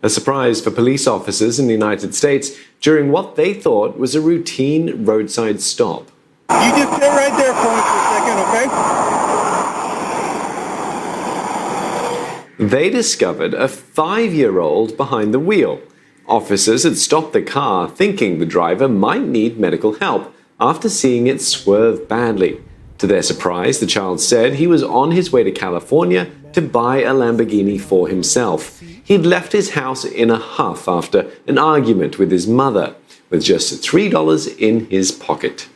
A surprise for police officers in the United States during what they thought was a routine roadside stop. You just sit right there for me for a second, okay? They discovered a 5-year-old behind the wheel. Officers had stopped the car thinking the driver might need medical help after seeing it swerve badly. To their surprise, the child said he was on his way to California to buy a Lamborghini for himself. He'd left his house in a huff after an argument with his mother, with just $3 in his pocket.